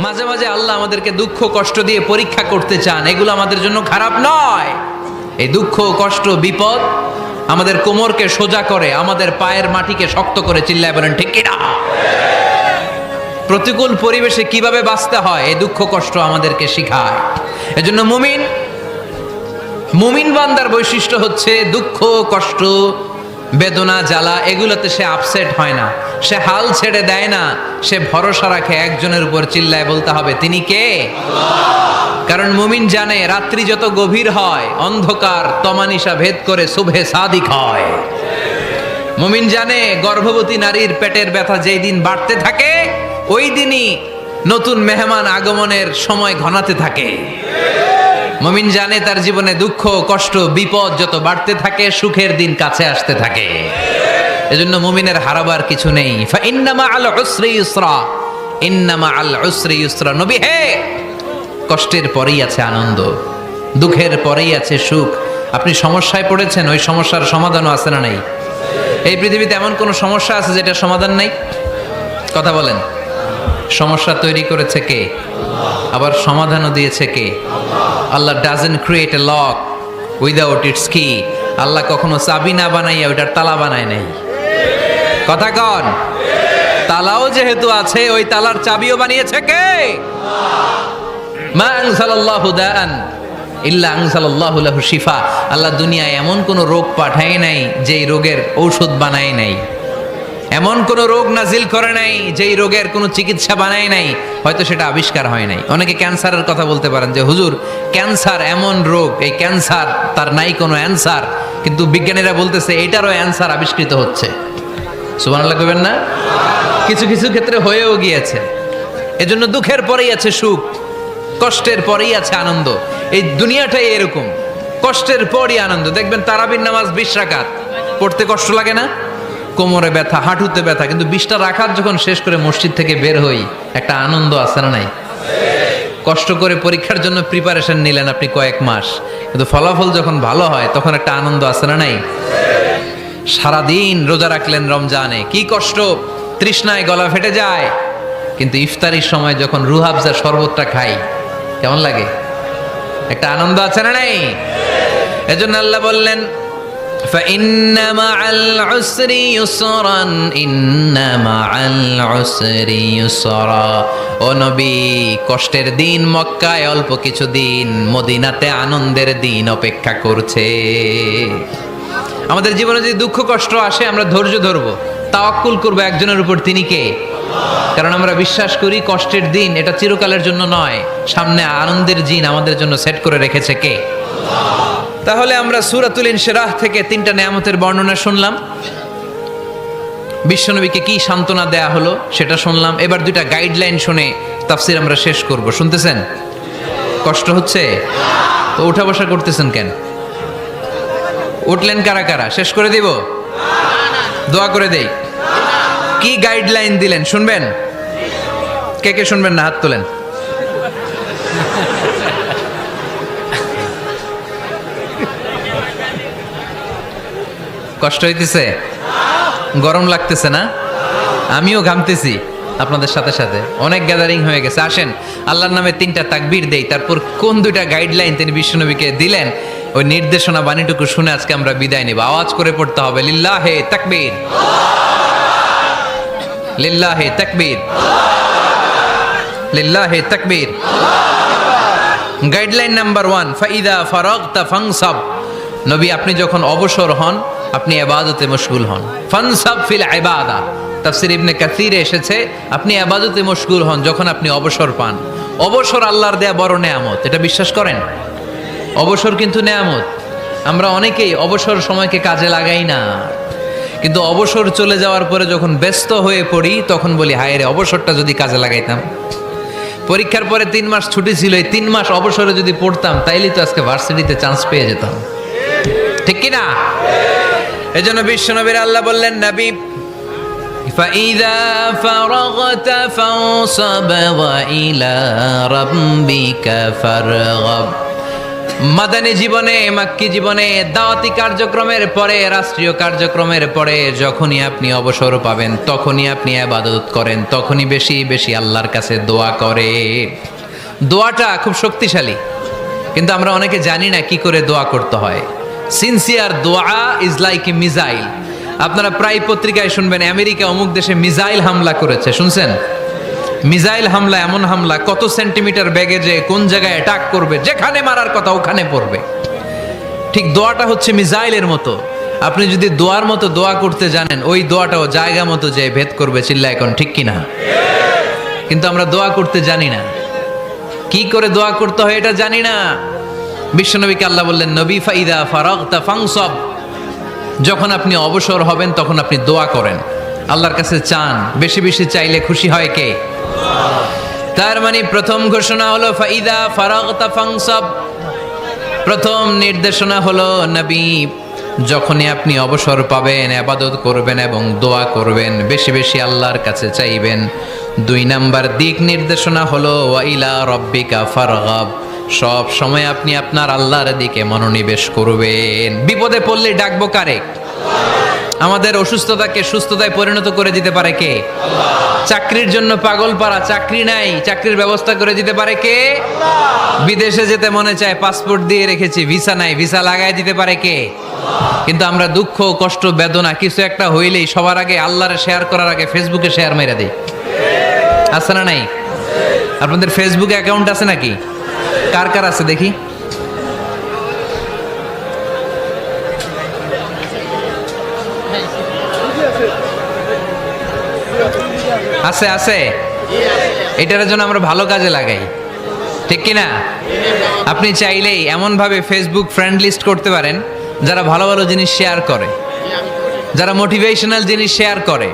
মাঝে মাঝে আল্লাহ আমাদেরকে দুঃখ কষ্ট দিয়ে পরীক্ষা করতে চান, এগুলো আমাদের জন্য খারাপ নয়। এই দুঃখ কষ্ট বিপদ আমাদের কোমরকে সোজা করে, আমাদের পায়ের মাটিকে শক্ত করে। চিল্লায় বলেন ঠিক কিনা? প্রতিকূল পরিবেশে কিভাবে বাঁচতে হয় এই দুঃখ কষ্ট আমাদেরকে শিখায়। এজন্য মুমিন বান্দার বৈশিষ্ট্য হচ্ছে দুঃখ কষ্ট বেদনা জ্বালা এগুলোতে সে আপসেট হয় না, সে হাল ছেড়ে দেয় না, সে ভরসা রাখে একজনের উপর। চিল্লায় বলতে হবে তিনি কে? কারণ মুমিন জানে রাত্রি যত গভীর হয় অন্ধকার তমানিসা ভেদ করে সুবহে সাদিক হয়। মুমিন জানে গর্ভবতী নারীর পেটের ব্যথা যেই দিন বাড়তে থাকে ওই দিনই নতুন মেহমান আগমনের সময় ঘনাতে থাকে। মুমিন জানে তার জীবনে দুঃখ কষ্ট বিপদ যত বাড়তে থাকে সুখের দিন কাছে আসতে থাকে। এজন্য মুমিনের হারাবার কিছু নেই। ইন্না মাআল উসরি ইউসরা, ইন্না মাআল উসরি ইউসরা। নবী হে, কষ্টের পরেই আছে আনন্দ, দুঃখের পরেই আছে সুখ। আপনি সমস্যায় পড়েছেন, ওই সমস্যার সমাধানও আছে না নাই? এই পৃথিবীতে এমন কোন সমস্যা আছে যেটা সমাধান নাই? কথা বলেন। সমস্যা তৈরি করেছে কে? আবার সমাধানও দিয়েছে কে? Allah doesn't create a lock without its key. Allah কখনো চাবি না বানাইয়া ওইটার তালা বানায় নাই। কথা কন। তালাও যেহেতু আছে ওই তালার চাবিও বানিয়েছে কে? মা আনজালাল্লাহু দাআন ইল্লা আনজালাল্লাহু লাহু শিফা। আল্লাহ দুনিয়ায় এমন কোন রোগ পাঠায় নাই যেই রোগের ঔষধ বানায় নাই, এমন কোন রোগ নাজিল করে নাই যেই রোগের কোনো চিকিৎসা বানায় নাই, হয়তো সেটা আবিষ্কার হয় নাই। অনেকে ক্যান্সারের কথা বলতে পারেন যে হুজুর ক্যান্সার এমন রোগ, এই ক্যান্সার তার নাই কোনো অ্যান্সার, কিন্তু বিজ্ঞানীরা বলতেছে এটারও অ্যান্সার আবিষ্কৃত হচ্ছে। সুবহানাল্লাহ কইবেন না? কিছু কিছু ক্ষেত্রে হয়েও গিয়েছে। এজন্য দুঃখের পরেই আছে সুখ, কষ্টের পরেই আছে আনন্দ। এই দুনিয়াটাই এরকম, কষ্টের পরই আনন্দ। দেখবেন তারাবির নামাজ 20 রাকাত পড়তে কষ্ট লাগে না? কোমরে ব্যথা, হাঁটুতে ব্যথা, কিন্তু 20টা রাকাত যখন শেষ করে মসজিদ থেকে বের হই একটা আনন্দ আছে না নাই? কষ্ট করে পরীক্ষার জন্য প্রিপারেশন নিলেন আপনি কয়েক মাস, কিন্তু ফলাফল যখন ভালো হয় তখন একটা আনন্দ আছে না নাই? সারাদিন রোজা রাখলেন রমজানে, কি কষ্ট, তৃষ্ণায় গলা ফেটে যায়, কিন্তু ইফতারির সময় যখন রুহাবজা শরবতটা খাই কেমন লাগে? একটা আনন্দ আছে না নাই? এজন্য আল্লাহ বললেন فإن مع العسر يسرا إن مع العسر يسرا। ও নবী, কষ্টের দিন মক্কায় অল্প কিছু দিন, মদিনাতে আনন্দের দিন অপেক্ষা করছে। আমাদের জীবনে যদি দুঃখ কষ্ট আসে আমরা ধৈর্য ধরবো, তাওয়াক্কুল করবো একজনের উপর, তিনি কে? কারণ আমরা বিশ্বাস করি কষ্টের দিন এটা চিরকালের জন্য নয়, সামনে আনন্দের দিন আমাদের জন্য সেট করে রেখেছে কে? তাহলে আমরা সূরাতুল ইনশিরাহ থেকে 3টা নেয়ামতের বর্ণনা শুনলাম, বিশ্বনবীকে কি সান্ত্বনা দেয়া হলো সেটা শুনলাম। এবার 2টা গাইডলাইন শুনে তাফসীর আমরা শেষ করব। শুনতেছেন? কষ্ট হচ্ছে তো উঠা বসা করতেছেন কেন? উঠলেন কারা কারা? শেষ করে দিব? দোয়া করে দেই। কি গাইডলাইন দিলেন শুনবেন? কে কে শুনবেন না হাত তোলেন। কষ্ট হইতেছে? গরম লাগতেছে না? আমিও ঘামতেছি আপনাদের সাথে সাথে। অনেক গ্যাদারিং হয়ে গেছে। আসেন আল্লাহর নামে 3টা তাকবীর দেই, তারপর কোন 2টা গাইডলাইন তিনি বিশ্বনবীকে দিলেন ওই নির্দেশনা বাণীটুকু শুনে আজকে আমরা বিদায় নেব। আওয়াজ করে পড়তে হবে লিল্লাহে তাকবীর, লিল্লাহে তাকবীর, লিল্লাহে তাকবীর। গাইডলাইন নাম্বার 1, ফাইদা ফারাগতা ফানসাব। নবী আপনি যখন অবসর হন আপনি ইবাদতে মশগুল হন। ফানসাব ফিল ইবাদা, তাফসীর ইবনে কাসিরে এসেছে আপনি ইবাদতে মশগুল হন যখন আপনি অবসর পান। অবসর আল্লাহর দেয়া বড় নেয়ামত, এটা বিশ্বাস করেন? অবসর কিন্তু নেয়ামত। আমরা অনেকেই অবসর সময়কে কাজে লাগাই না, কিন্তু অবসর চলে যাওয়ার পরে যখন ব্যস্ত হয়ে পড়ি তখন বলি হায় রে অবসরটা যদি কাজে লাগাইতাম। পরীক্ষার পরে 3 মাস ছুটি ছিল, এই 3 মাস অবসরে যদি পড়তাম তাইলেই তো আজকে ভার্সিটিতে চান্স পেয়ে যেতাম, ঠিক কি না? এজন্য বিশ্বনবীর আল্লাহ বললেন নবী ফাইদা ফারাগতা ফানসাব ওয়া ইলা রাব্বিকা ফারগাব। মাদানী জীবনে, মাক্কি জীবনে, দাওয়াতি কার্যক্রমের পরে, রাষ্ট্রীয় কার্যক্রমের পরে যখনই আপনি অবসর পাবেন তখনই আপনি ইবাদত করেন, তখনই বেশি বেশি আল্লাহর কাছে দোয়া করে। দোয়াটা খুব শক্তিশালী, কিন্তু আমরা অনেকে জানি না কি করে দোয়া করতে হয়। সিনসিয়ার দোয়া ইজ লাইক এ মিসাইল। আপনারা প্রায় পত্রিকায় শুনবেন আমেরিকা অমুক দেশে মিসাইল হামলা করেছে, শুনছেন? মিসাইল হামলা এমন হামলা, কত সেন্টিমিটার বেগে যে কোন জায়গায় অ্যাটাক করবে, যেখানে মারার কথা ওখানে পড়বে। ঠিক দোয়াটা হচ্ছে মিসাইলের মতো। আপনি যদি দোয়ার মতো দোয়া করতে জানেন, ওই দোয়াটাও জায়গা মতো যে ভেদ করবে। চিল্লা এখন ঠিক কিনা? কিন্তু আমরা দোয়া করতে জানি না, কি করে দোয়া করতে হয় এটা জানি না। বিশ্বনবীকে আল্লাহ বললেন, নবী ফাইদা ফারাগতা ফানসাব, যখন আপনি অবসর হবেন তখন আপনি দোয়া করেন, আল্লাহর কাছে চান। বেশি বেশি চাইলে খুশি হয় কে? তার মানে প্রথম ঘোষণা হলো ফাইদা ফারাগতা ফানসাব। প্রথম নির্দেশনা হলো নবী, যখনই আপনি অবসর পাবেন ইবাদত করবেন এবং দোয়া করবেন, বেশি বেশি আল্লাহর কাছে চাইবেন। 2 নাম্বার দিক নির্দেশনা হলো ওয়া ইলা রাব্বিকা ফারগাব, সব সময় আপনি আপনার আল্লাহর দিকে মনোনিবেশ করবেন। বিপদে পড়লে ডাকবো কারে? আমাদের অসুস্থতাকে সুস্থতায় পরিণত করে দিতে পারে কে? চাকরির জন্য পাগল পারা, চাকরি নাই, চাকরির ব্যবস্থা করে দিতে পারে কে? বিদেশে যেতে মনে চায়, পাসপোর্ট দিয়ে রেখেছি, ভিসা নাই, ভিসা লাগাই দিতে পারে কে? কিন্তু আমরা দুঃখ, কষ্ট, বেদনা কিছু একটা হইলেই সবার আগে আল্লাহরে শেয়ার করার আগে ফেসবুকে শেয়ার মেরে দেই। আছে না নাই? আপনাদের ফেসবুক অ্যাকাউন্ট আছে নাকি? কার কার আছে দেখি? আছে আছে। এটার জন্য আমরা ভালো কাজে লাগাই, ঠিক কিনা? আপনি চাইলেই এমন ভাবে ফেসবুক ফ্রেন্ড লিস্ট করতে পারেন যারা ভালো ভালো জিনিস শেয়ার করে, যারা মোটিভেশনাল জিনিস শেয়ার করে,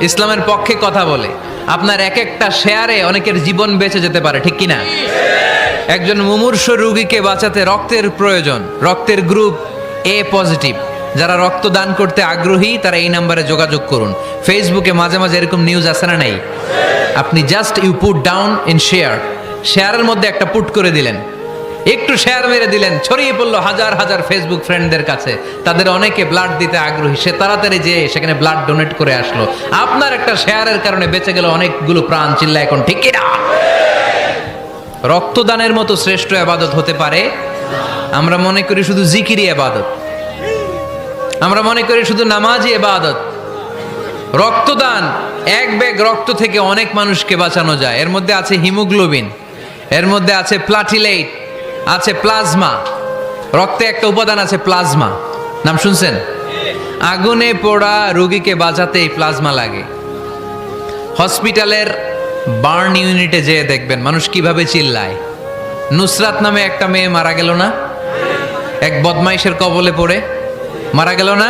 ইসলামের পক্ষে কথা বলে। আপনার এক একটা শেয়ারে অনেকের জীবন বেঁচে যেতে পারে, ঠিক কিনা? একজন মুমূর্ষ রোগীকে বাঁচাতে রক্তের প্রয়োজন, রক্তের গ্রুপ এ পজিটিভ। যারা রক্ত দান করতে আগ্রহী তারা এই নাম্বারে যোগাযোগ করুন। ফেসবুকে মাঝে মাঝে এরকম নিউজ আসে না নাই? আপনি just you put down in share, শেয়ারের মধ্যে একটা পুট করে দিলেন, একটু শেয়ার মেরে দিলেন, ছড়িয়ে পড়লো হাজার হাজার ফেসবুক ফ্রেন্ডদের কাছে। তাদের অনেকে ব্লাড দিতে আগ্রহী, সে তাড়াতাড়ি যেয়ে সেখানে ব্লাড ডোনেট করে আসলো। আপনার একটা শেয়ারের কারণে বেঁচে গেল অনেকগুলো প্রাণ। চিল্লা এখন ঠিক কিনা? রক্তদানের মতো শ্রেষ্ঠ ইবাদত হতে পারে? আমরা মনে করি শুধু জিকিরি ইবাদত, আমরা মনে করি শুধু নামাজি ইবাদত। রক্তদান, এক ব্যাগ রক্ত থেকে অনেক মানুষকে বাঁচানো যায়। এর মধ্যে আছে হিমোগ্লোবিন, এর মধ্যে আছে প্লাটিলেট, আছে প্লাজমা। রক্তে একটা উপাদান আছে প্লাজমা, নাম শুনছেন? আগুনে পোড়া রোগীকে বাঁচাতে এই প্লাজমা লাগে। হসপিটালের বার্ন ইউনিটে যেয়ে দেখবেন মানুষ কিভাবে চিল্লায়। নুসরাত নামে একটা মেয়ে মারা গেল না? এক বদমাইশের কবলে পড়ে মারা গেল না?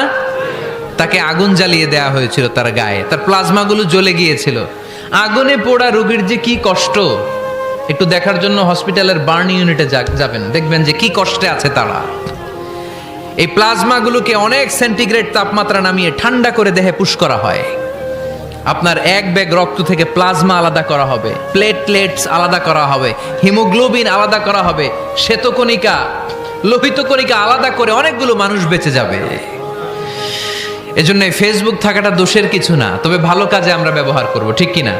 তাকে আগুন জ্বালিয়ে দেয়া হয়েছিল তার গায়ে, তার প্লাজমাগুলো জ্বলে গিয়েছিল। আগুনে পোড়া রোগীর যে কি কষ্ট, একটু দেখার জন্য হসপিটালের বার্ন ইউনিটে যাবেন, দেখবেন যে কি কষ্টে আছে তারা। এই প্লাজমাগুলোকে অনেক সেন্টিগ্রেড তাপমাত্রা নামিয়ে ঠান্ডা করে দেহে পুশ করা হয়। আপনার এক ব্যাগ রক্ত থেকে প্লাজমা আলাদা করা হবে, প্লেটলেটস আলাদা করা হবে, হিমোগ্লোবিন আলাদা করা হবে, শ্বেতকণিকা, লোহিত কণিকা আলাদা করে অনেকগুলো মানুষ বেঁচে যাবে। এজন্য ফেসবুক থাকাটা দোষের কিছু না, তবে ভালো কাজে আমরা ব্যবহার করব, ঠিক কিনা?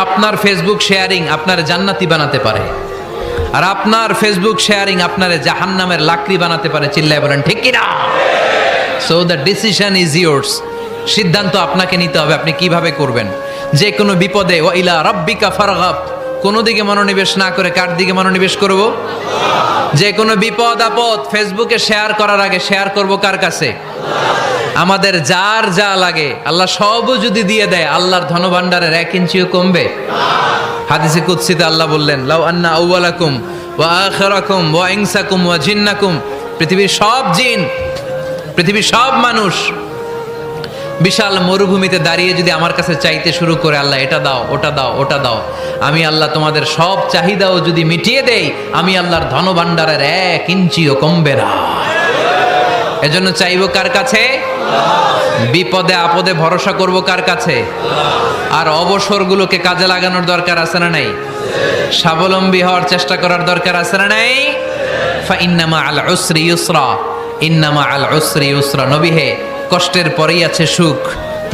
আপনার ফেসবুক শেয়ারিং আপনার জান্নাতি বানাতে পারে, আর আপনার ফেসবুক শেয়ারিং আপনার জাহান্নামের লাকড়ি বানাতে পারে। চিল্লায় বলেন ঠিক কিনা? So the decision is yours. সিদ্ধান্ত আপনাকে নিতে হবে, আপনি কিভাবে করবেন। যে কোনো বিপদে ওয়া ইলা রাব্বিকা ফারগাব, কোনো দিকে মনোনিবেশ না করে কার দিকে মনোনিবেশ করব? যে কোনো বিপদ আপদ ফেসবুকে শেয়ার করার আগে শেয়ার করব কার কাছে? আমাদের যার যা লাগে আল্লাহ সবও যদি দিয়ে দেয়, আল্লাহর ধনভাণ্ডারের 1 ইঞ্চিও কমবে? হাদিসে কুদসিতে আল্লাহ বললেন, লাউ আন্না আউওয়ালাকুম ওয়া আখিরাকুম ওয়া ইনসাকুম ওয়া জিন্নাকুম, পৃথিবীর সব জিন, পৃথিবীর সব মানুষ বিশাল মরুভূমিতে দাঁড়িয়ে যদি আমার কাছে চাইতে শুরু করে, আল্লাহ এটা দাও, ওটা দাও, ওটা দাও, আমি আল্লাহ তোমাদের সব চাহিদাও যদি মিটিয়ে দেই, আমি আল্লাহর ধনভাণ্ডারের 1 ইঞ্চিও কমবে না। এজন্য চাইবো কার কাছে? বিপদে আপদে ভরসা করব কার কাছে? আর অবসরগুলোকে কাজে লাগানোর দরকার আছে না নাই? স্বাবলম্বী হওয়ার চেষ্টা করার দরকার আছে না নাই? ফাইন্নামা আল উসরি ইউসরা, ইন্নামা আল উসরি ইউসরা। নবী হে, কষ্টের পরেই আছে সুখ,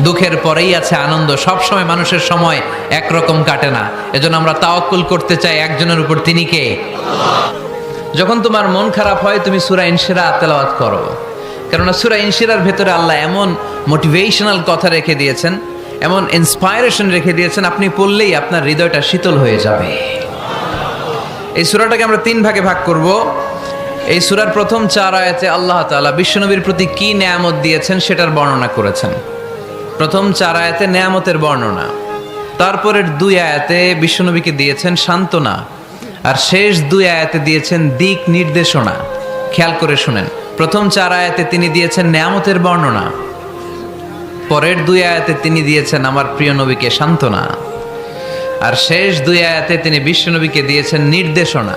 দুঃখের পরেই আছে আনন্দ। সব সময় মানুষের সময় একরকম কাটে না। এজন্য আমরা তাওয়াক্কুল করতে চাই একজনের উপর, তিনি কে? যখন তোমার মন খারাপ হয় তুমি সূরা ইনশিরাহ তেলাওয়াত করো, কেননা সূরা ইনশিরাহর ভেতরে আল্লাহ এমন মোটিভেশনাল কথা রেখে দিয়েছেন, এমন ইন্সপায়ারেশন রেখে দিয়েছেন, আপনি পড়লেই আপনার হৃদয়টা শীতল হয়ে যাবে। এই সূরাটাকে আমরা 3 ভাগে ভাগ করব। এই সূরার প্রথম 4 আয়াতে আল্লাহ তাআলা বিশ্বনবীর প্রতি কি নেয়ামত দিয়েছেন সেটার বর্ণনা করেছেন। প্রথম 4 আয়াতে নেয়ামতের বর্ণনা, তারপরের 2 আয়াতে বিশ্বনবীকে দিয়েছেন সান্ত্বনা, আর শেষ 2 আয়াতে দিয়েছেন দিক নির্দেশনা। খেয়াল করে শুনেন, প্রথম 4 আয়াতে তিনি দিয়েছেন নেয়ামতের বর্ণনা, পরের 2 আয়াতে তিনি দিয়েছেন আমার প্রিয় নবীকে সান্ত্বনা, আর শেষ 2 আয়াতে তিনি বিশ্বনবীকে দিয়েছেন নির্দেশনা।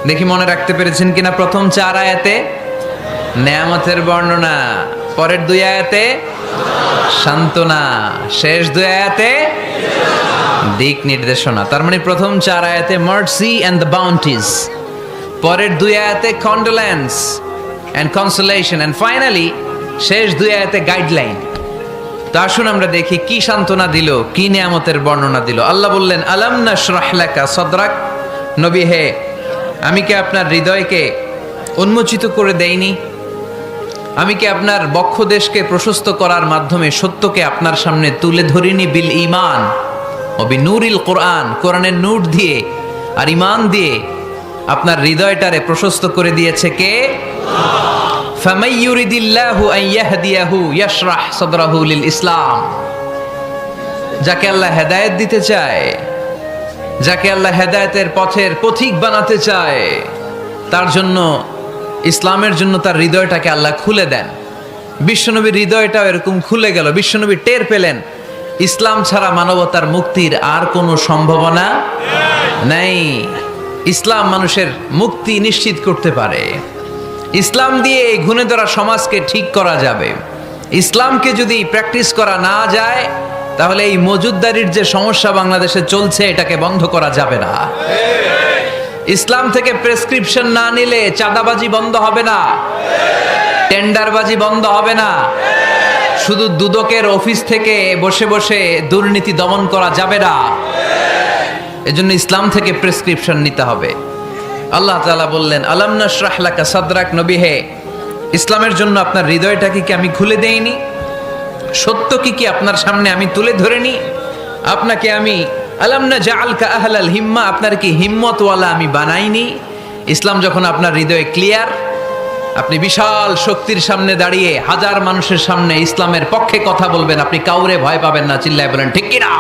দেখি মনে রাখতে পেরেছেন কিনা? প্রথম 4 আয়াতে নেয়ামতের বর্ণনা, পরের 2 আয়াতে সান্ত্বনা, শেষ 2 আয়াতে দিক নির্দেশনা। তার মানে প্রথম 4 আয়াতে মার্সি এন্ড দ্য বাউন্টিজ, পরের 2 আয়াতে condolence and consolation, and finally শেষ 2 আয়াতে গাইডলাইন। তো আসুন আমরা দেখি কি সান্ত্বনা দিল, কি নিয়ামতের বর্ণনা দিল। আল্লাহ বললেন, আলাম নাশরাহ লাকা সাদরাক। নবী হে, আমি কি আপনার হৃদয়কে উন্মোচিত করে দেইনি? আমি কি আপনার বক্ষদেশকে প্রশস্ত করার মাধ্যমে সত্যকে আপনার সামনে তুলে ধরিনি? বিল ঈমান ও বিনূরিল কোরআন, কোরআনের নূর দিয়ে আর ঈমান দিয়ে আপনার হৃদয়টারে প্রশস্ত করে দিয়েছে কে? ফামাই ইউরিদিল্লাহু আন ইয়াহদিয়াহু ইয়াশরাহ সাদরাহু লিল ইসলাম। যাকে আল্লাহ হেদায়েত দিতে চায়, যাকে আল্লাহ হেদায়েতের পথের পথিক বানাতে চায়, তার জন্য, ইসলামের জন্য তার হৃদয়টাকে আল্লাহ খুলে দেন। বিশ্বনবীর হৃদয়টাও এরকম খুলে গেল। বিশ্বনবী টের পেলেন ইসলাম ছাড়া মানবতার মুক্তির আর কোনো সম্ভাবনা নেই। ইসলাম মানুষের মুক্তি নিশ্চিত করতে পারে। ইসলাম দিয়ে এই ঘুণে ধরা সমাজকে ঠিক করা যাবে। ইসলামকে যদি প্র্যাকটিস করা না যায়, তাহলে এই মজুদদারির যে সমস্যা বাংলাদেশে চলছে, এটাকে বন্ধ করা যাবে না। ইসলাম থেকে প্রেসক্রিপশন না নিলে চাঁদাবাজি বন্ধ হবে না, টেন্ডারবাজি বন্ধ হবে না, শুধু দুদকের অফিস থেকে বসে বসে দুর্নীতি দমন করা যাবে না। এজন্য ইসলাম থেকে প্রেসক্রিপশন নিতে হবে। আল্লাহ তাআলা বললেন, আলাম নাশরাহ লাকা সাদরাক। নবী হে, ইসলামের জন্য আপনার হৃদয়টাকে কি আমি খুলে দেইনি? সত্য কি আপনার সামনে আমি তুলে ধরিনি? আপনাকে আমি আলাম নাজআলকা আহলাল হিম্মা, আপনার কি হিম্মতওয়ালা আমি বানাইনি? ইসলাম যখন আপনার হৃদয়ে ক্লিয়ার, আপনি বিশাল শক্তির সামনে দাঁড়িয়ে হাজার মানুষের সামনে ইসলামের পক্ষে কথা বলবেন, আপনি কাউরে ভয় পাবেন না। চিল্লায় বলেন ঠিক কি না?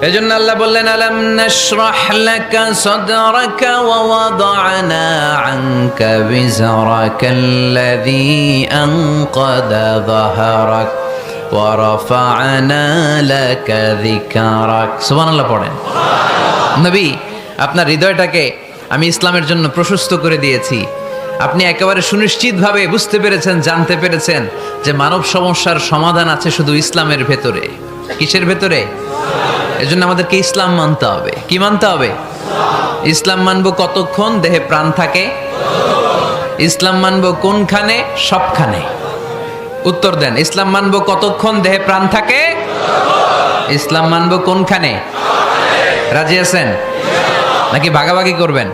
এজন্য আল্লাহ বললেন, আলাম নাশরাহ লাকা সাদরাকা ওয়া ওয়াদা'না আনকা বিজরাকাল্লাযী আনকাদা যাহরাক ওয়া রাফা'না লাকা যিকরাক। সুবহানাল্লাহ পড়েন। নবী, আপনার হৃদয়টাকে আমি ইসলামের জন্য প্রশস্ত করে দিয়েছি। আপনি একেবারে সুনিশ্চিতভাবে বুঝতে পেরেছেন, জানতে পেরেছেন যে মানব সমস্যার সমাধান আছে শুধু ইসলামের ভেতরে। কিসের ভেতরে? এজন্য আমাদেরকে ইসলাম মানতে হবে। কি মানতে হবে? ইসলাম মানবো কতক্ষণ দেহে প্রাণ থাকে? ইসলাম মানবো কোনখানে? সবখানে। উত্তর দেন, ইসলাম মানবো কতক্ষণ দেহে প্রাণ থাকে? ইসলাম মানবো কোনখানে? রাজি আছেন নাকি ভাগাভাগি করবেন?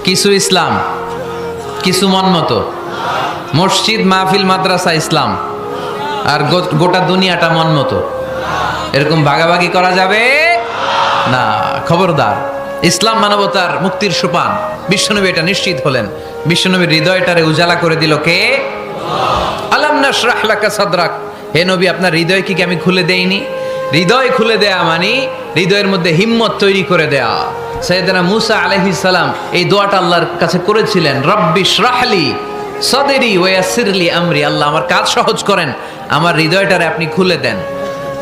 কিছু ইসলাম, কিছু মন মতো। মসজিদ, মাহফিল, মাদ্রাসা ইসলাম, আর গোটা দুনিয়াটা মন মতো। এরকম ভাগাভাগি করা যাবে না, খবরদার। ইসলাম মানবতার মুক্তির সোপান। বিশ্বনবী এটা নিশ্চিত হলেন। বিশ্বনবীর হৃদয়টারে উজালা করে দিল কে? আলাম নাশরাহ লাকা সাদরাক। হে নবী, আপনার হৃদয় কি আমি খুলে দেইনি? হৃদয় খুলে দেয়া মানে হৃদয়ের মধ্যে হিম্মত তৈরি করে দেয়া। সাইয়েদনা মূসা আলাইহিস সালাম এই দোয়াটা আল্লাহর কাছে করেছিলেন, রব্বি ইশরাহলি সাদরি ওয়া ইয়াসসিরলি আমরি। আল্লাহ, আমার কাজ সহজ করেন, আমার হৃদয়টারে আপনি খুলে দেন।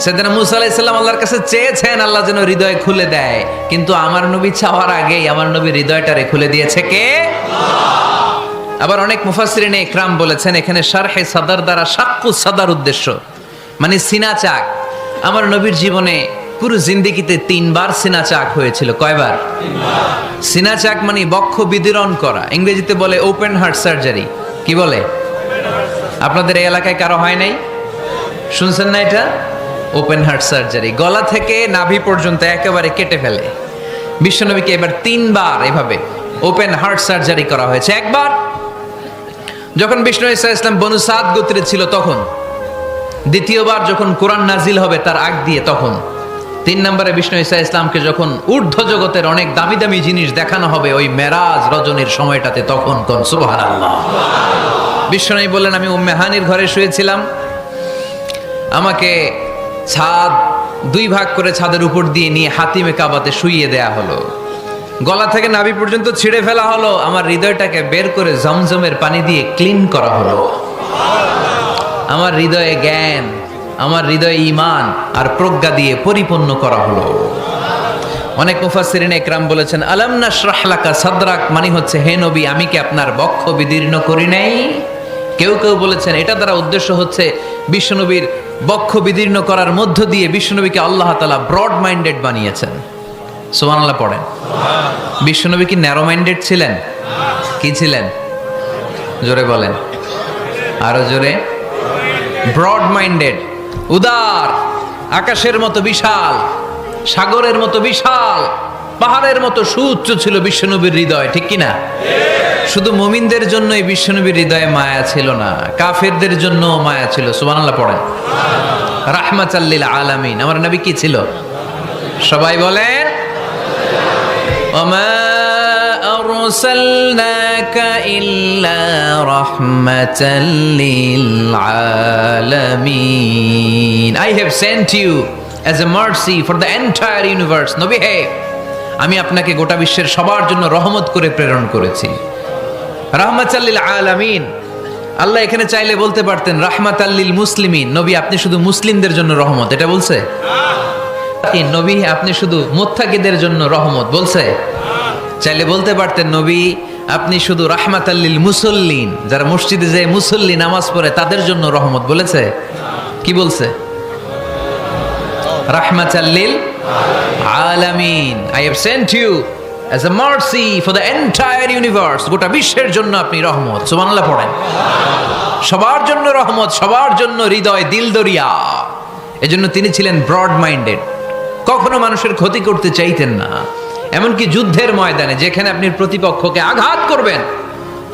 সাইয়েদনা মূসা আলাইহিস সালাম আল্লাহর কাছে চেয়েছেন আল্লাহ যেন হৃদয় খুলে দেয়, কিন্তু আমার নবী চাওয়ার আগেই আমার নবী হৃদয়টারে খুলে দিয়েছে কে? আবার অনেক মুফাসসিরিনে ইকরাম বলেছেন, এখানে শারহে সাদর দ্বারা শাক্কু সাদর উদ্দেশ্য, মানে সিনা চাক। আমার নবীর জীবনে পুরো জিন্দেগিতে 3 বার সিনা চাক হয়েছিল। কয়বার? সিনা চাক মানে বক্ষ বিদীর্ণ করা, ইংরেজিতে বলে ওপেন হার্ট সার্জারি। কি বলে? আপনাদের এই এলাকায় কারো হয় নাই? শুনছেন না এটা? ওপেন হার্ট সার্জারি, গলা থেকে নাভি পর্যন্ত একেবারে কেটে ফেলে। বিশ্বনবীকে এবার 3 বার এভাবে ওপেন হার্ট সার্জারি করা হয়েছে। একবার যখন বিষ্ণু ঈসা ইসলাম বনু সাদ গোত্রে ছিল তখন, দ্বিতীয়বার যখন কোরআন নাজিল হবে তার আগ দিয়ে তখন, 3 নম্বরে বিষ্ণু ঈসা ইসলামকে যখন ঊর্ধ্ব জগতের অনেক দামি দামি জিনিস দেখানো হবে ওই মেরাজ রজনীর সময়টাতে, তখন কোন সুবহানাল্লাহ। বিশ্বনবী বললেন, আমি উম্মে হানির ঘরে শুয়েছিলাম, আমাকে ছাদ 2 ভাগ করে ছাদের উপর দিয়ে নিয়ে হাতিমে কাবাতে শুইয়ে দেয়া হলো, গলা থেকে নাভি পর্যন্ত ছিঁড়ে ফেলা হলো, আমার হৃদয়টাকে বের করে জমজমের পানি দিয়ে ক্লিন করা হলো, আমার হৃদয়ে জ্ঞান, আমার হৃদয়ে ঈমান আর প্রজ্ঞা দিয়ে পরিপূর্ণ করা হলো। অনেক মুফাসসিরিন একরাম বলেছেন, আলাম নাশরাহ লাকা সাদরাক মানে হচ্ছে, হে নবী আমি কি আপনার বক্ষ বিদীর্ণ করি নাই? কেউ কেউ বলেছেন এটা দ্বারা উদ্দেশ্য হচ্ছে বিশ্বনবীর বক্ষ বিদীর্ণ করার মধ্য দিয়ে বিশ্বনবীকে আল্লাহ তাআলা ব্রড মাইন্ডেড বানিয়েছেন। সুবহানাল্লাহ পড়েন। বিশ্বনবী কি ন্যারো মাইন্ডেড ছিলেন? কি ছিলেন? জোরে বলেন, আরো জোরে। ব্রড মাইন্ডেড, উদার, আকাশের মতো বিশাল, সাগরের মতো বিশাল, পাহাড়ের মতো সুউচ্চ ছিল বিশ্বনবীর হৃদয়, ঠিক কিনা? শুধু মুমিনদের জন্যই বিশ্বনবীর হৃদয়ে মায়া ছিল না, কাফেরদের জন্য মায়া ছিল। সুবহানাল্লাহ পড়েন। রাহমাতাল লিল আলামিন, আমার নবী কি ছিল? সবাই বলেন, ওমা আরসালনাকা ইল্লা রাহমাতাল লিল আলামিন। I have sent you as a mercy for the entire universe. নবী হে, আমি আপনাকে গোটা বিশ্বের সবার জন্য রহমত করে প্রেরণ করেছি। রাহমাতাল লিল আলামিন, আল্লাহ এখানে চাইলে বলতে পারতেন রাহমাতাল লিল মুসলিমিন, নবী আপনি শুধু মুসলিমদের জন্য রহমত, এটা বলছে? নবী আপনি শুধু মুত্তাকিদের জন্য রহমত, বলছে? চাইলে বলতে পারতেন নবী আপনি শুধু রাহমাতাল লিল মুসল্লিন, যারা মসজিদে যায় মুসল্লি নামাজ পড়ে তাদের জন্য রহমত, বলেছে? কি বলছে? রাহমাতাল লিল আলামিন, I have sent you as a mercy for the entire universe. গোটা বিশ্বের জন্য আপনি রহমত। সুবহানাল্লাহ পড়েন। সবার জন্য রহমত, সবার জন্য হৃদয় দিল দরিয়া। এজন্য তিনি ছিলেন ব্রড মাইন্ডেড, কখনো মানুষের ক্ষতি করতে চাইতেন না। এমনকি যুদ্ধের ময়দানে যেখানে আপনি প্রতিপক্ষকে আঘাত করবেন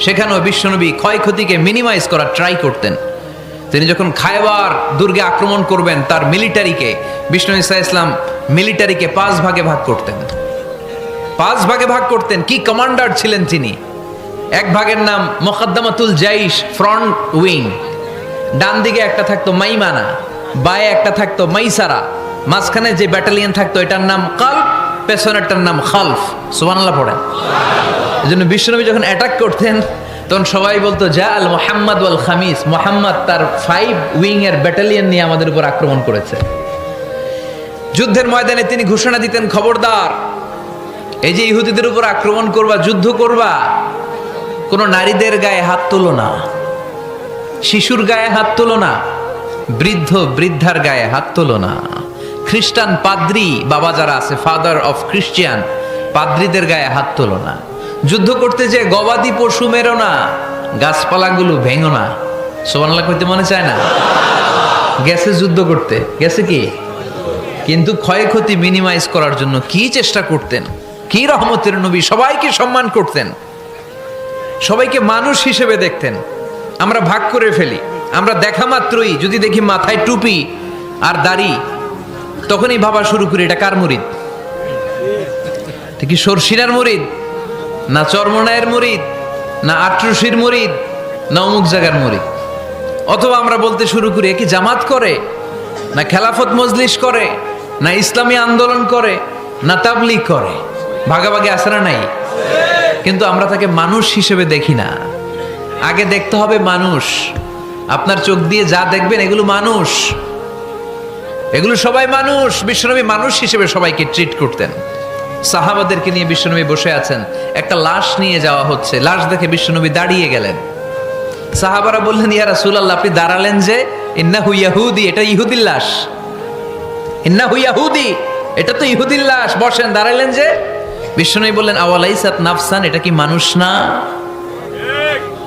সেখানেও বিশ্বনবী ক্ষয়ক্ষতিকে মিনিমাইজ করার ট্রাই করতেন। তিনি যখন খায়বার দুর্গে আক্রমণ করবেন তার মিলিটারিকে, বিষ্ণু ঈসা ইসলাম মিলিটারিকে 5 ভাগে ভাগ করতেন। 5 ভাগে ভাগ করতেন। কি কমান্ডার ছিলেন তিনি! এক ভাগের নাম মুকদ্দমাতুল জাইশ, ফ্রন্ট উইং। ডান দিকে একটা থাকতো মাইমানা, বায়ে একটা থাকতো মাইসারা, মাঝখানে যে ব্যাটালিয়ন থাকতো এটার নাম কালব, পেছনেরটার নাম খালফ। সুবহানাল্লাহ পড়েন। এজন্য বিশ্বনবী যখন অ্যাটাক করতেন তখন সবাই বলতো যা আল মুহাম্মদ ওয়াল খামিস, মুহাম্মদ তার 5 উইং এর ব্যাটালিয়ন নিয়ে আমাদের উপর আক্রমণ করেছে। যুদ্ধের ময়দানে তিনি ঘোষণা দিতেন, খবরদার, এই যে ইহুদিদের উপর আক্রমণ করবা, যুদ্ধ করবা, কোনো নারীদের গায়ে হাত তোলো না, শিশুর গায়ে হাত তোলো না, বৃদ্ধ বৃদ্ধার গায়ে হাত তোলো না, খ্রিস্টান পাদ্রী বাবা যারা আছে, ফাদার অফ খ্রিস্টিয়ান, পাদ্রীদের গায়ে হাত তোলো না। যুদ্ধ করতে যে গবাদি পশু মেরো না, গাছপালাগুলো ভেঙো না। সুবহানাল্লাহ কইতে মনে চায় না? গেছে যুদ্ধ করতে, গেছে কি, কিন্তু ক্ষয়ক্ষতি মিনিমাইজ করার জন্য কি চেষ্টা করতেন! কি রহমতের নবী! সবাইকে সম্মান করতেন, সবাইকে মানুষ হিসেবে দেখতেন। আমরা ভাগ করে ফেলি, আমরা দেখা মাত্রই যদি দেখি মাথায় টুপি আর দাড়ি, তখনই ভাবা শুরু করি এটা কার মুরিদ? কি সরসিনার মুরিদ, না চরমনায়ের মুরিদ, না আটরশির মুরিদ, না অমুক জায়গার মুরিদ? অথবা আমরা বলতে শুরু করি এ কি জামাত করে, না খেলাফত মজলিস করে, না ইসলামী আন্দোলন করে, না তাবলীগ করে। ভাগাভাগি আছে না নাই? কিন্তু আমরা তাকে মানুষ হিসেবে দেখি না। আগে দেখতে হবে মানুষ। আপনার চোখ দিয়ে যা দেখবেন এগুলো মানুষ, এগুলো সবাই মানুষ। বিশ্বনবী মানুষ হিসেবে সবাইকে ট্রিট করতেন। সাহাবাদেরকে নিয়ে বিশ্বনবী বসে আছেন, একটা লাশ নিয়ে যাওয়া হচ্ছে, লাশ দেখে বিশ্বনবী দাঁড়িয়ে গেলেন। সাহাবারা বললেন, ইয়া রাসূলুল্লাহ আপনি দাঁড়ালেন যে? ইন্নাহু ইয়াহুদি, এটা ইহুদির লাশ। ইন্নাহু ইয়াহুদি, এটা তো ইহুদির লাশ, বসেন। দাঁড়াইলেন যে? বিশ্বনবী বললেন আওয়ালাইসাত নাফসান, এটা কি মানুষ না?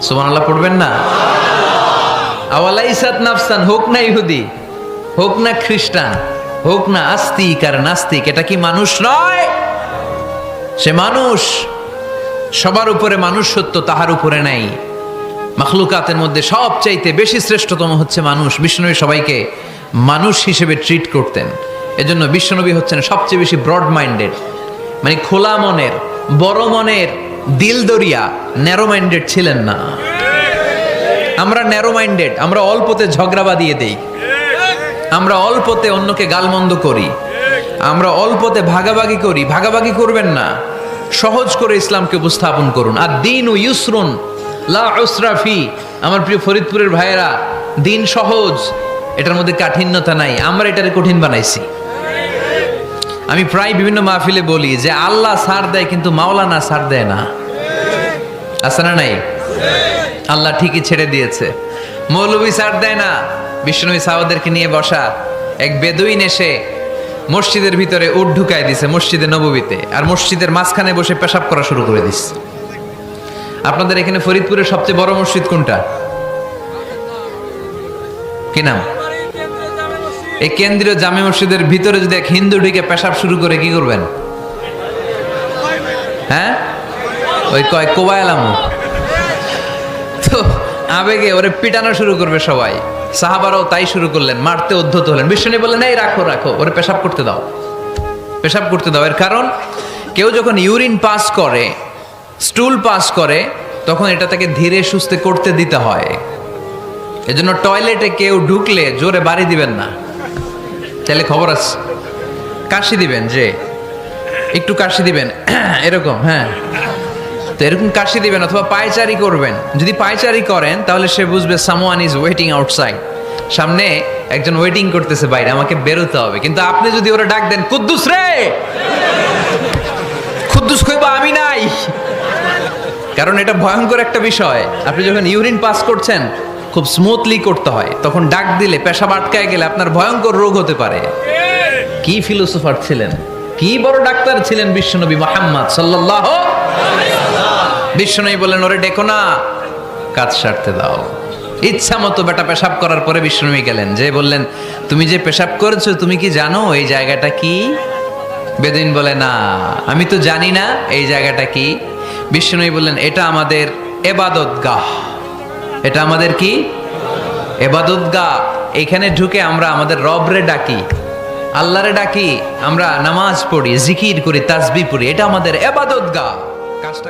সুবহানাল্লাহ পড়বেন না? আওয়ালাইসাত নাফসান, হোক না ইহুদি, হোক না খ্রিস্টান, হোক না আস্তিক আর নাস্তিক, এটা কি মানুষ নয়? সে মানুষ। সবার উপরে মানুষ সত্য, তাহার উপরে নাই। মাখলুকাতের মধ্যে সবচাইতে বেশি শ্রেষ্ঠতম হচ্ছে মানুষ। বিশ্বনবী সবাইকে মানুষ হিসেবে ট্রিট করতেন। এজন্য বিশ্বনবী হচ্ছেন সবচেয়ে বেশি ব্রড মাইন্ডেড, মানে খোলা মনের, বড় মনের, দিল দরিয়া। ন্যারো মাইন্ডেড ছিলেন না। আমরা ন্যারো মাইন্ডেড, আমরা অল্পতে ঝগড়া বাঁধিয়ে দেই, আমরা অল্পতে অন্যকে গালমন্দ করি, আমরা অল্পতে ভাগাভাগি করি। ভাগাভাগি করবেন না, সহজ করে ইসলামকে উপস্থাপন করুন। আর দিন ও ইউসরুন লা উসরা ফি। আমার প্রিয় ফরিদপুরের ভাইয়েরা, দিন সহজ, এটার মধ্যে কাঠিন্যতা নাই। আমরা এটারে কঠিন বানাইছি। আমি প্রায় বিভিন্ন মাহফিলে বলি যে আল্লাহ ছাড় দেয় কিন্তু মাওলানা ছাড় দেয় না। আছে না নাই? আল্লাহ ঠিকই ছেড়ে দিয়েছে, মৌলভী ছাড় দেয় না। বিশ্বনবী সাহাবাদেরকে নিয়ে বসা, এক বেদুইন এসে মসজিদের ভিতরে উট ঢুকায় দিছে, মসজিদে নববীতে, আর মসজিদের মাঝখানে বসে পেশাব করা শুরু করে দিচ্ছে। আপনাদের এখানে ফরিদপুরের সবচেয়ে বড় মসজিদ কোনটা? কি নাম? এই কেন্দ্রীয় জামে মসজিদের ভিতরে যদি এক হিন্দু ঢুকে পেশাব শুরু করে, কি করবেন? হ্যাঁ, ওই কয় কোবায়ালামু। তো আবেগে ওরে পিটানো শুরু করবে সবাই। সাহাবারাও তাই শুরু করলেন, মারতে উদ্ধত হলেন। বিশ্বনবী বললেন এই রাখো রাখো, ওরে পেশাব করতে দাও, পেশাব করতে দাও। এর কারণ কেউ যখন ইউরিন পাস করে, স্টুল পাস করে, তখন এটা তাকে ধীরে সুস্থে করতে দিতে হয়। এজন্য টয়লেটে কেউ ঢুকলে জোরে বাড়ি দিবেন না। তাহলে খবর আছে, কাশি দিবেন, যে একটু কাশি দিবেন এরকম, হ্যাঁ, তো এরকম কাশি দিবেন। অথবা পায়চারি করবেন। যদি পায়চারি করেন তাহলে সে বুঝবে সামওয়ান ইজ ওয়েটিং আউটসাইড, সামনে একজন ওয়েটিং করতেছে বাইরে, আমাকে বেরোতে হবে। কিন্তু আপনি যদি ওরা ডাক দেন কুদ্দুস রে, কুদ্দুস কইবা আমি নাই, কারণ এটা ভয়ঙ্কর একটা বিষয়। আপনি যখন ইউরিন পাস করছেন খুব স্মুথলি করতে হয়, তখন ডাক দিলে পেশাব আটকায় গেলে আপনার ভয়ঙ্কর রোগ হতে পারে। কি ফিলোসোফার ছিলেন, কি বড় ডাক্তার ছিলেন বিশ্বনবী মুহাম্মদ সাল্লাল্লাহু আলাইহি ওয়াসাল্লাম। বিশ্বনবী বলেন ওরে ডেকো না, কাজ সারতে দাও। ইচ্ছা মতো বেটা পেশাব করার পরে বিশ্বনবী গেলেন, যে বললেন তুমি যে পেশাব করেছো তুমি কি জানো এই জায়গাটা কি? বেদুইন বলে না, আমি তো জানি না এই জায়গাটা কি। বিশ্বনবী বললেন এটা আমাদের ইবাদতগাহ, এটা আমাদের কি? ইবাদতগাহ। এখানে ঢুকে আমরা আমাদের রবরে ডাকি, আল্লাহরে ডাকি, আমরা নামাজ পড়ি, জিকির করি, তাসবিহ পড়ি, এটা আমাদের ইবাদতগাহ। কাজটা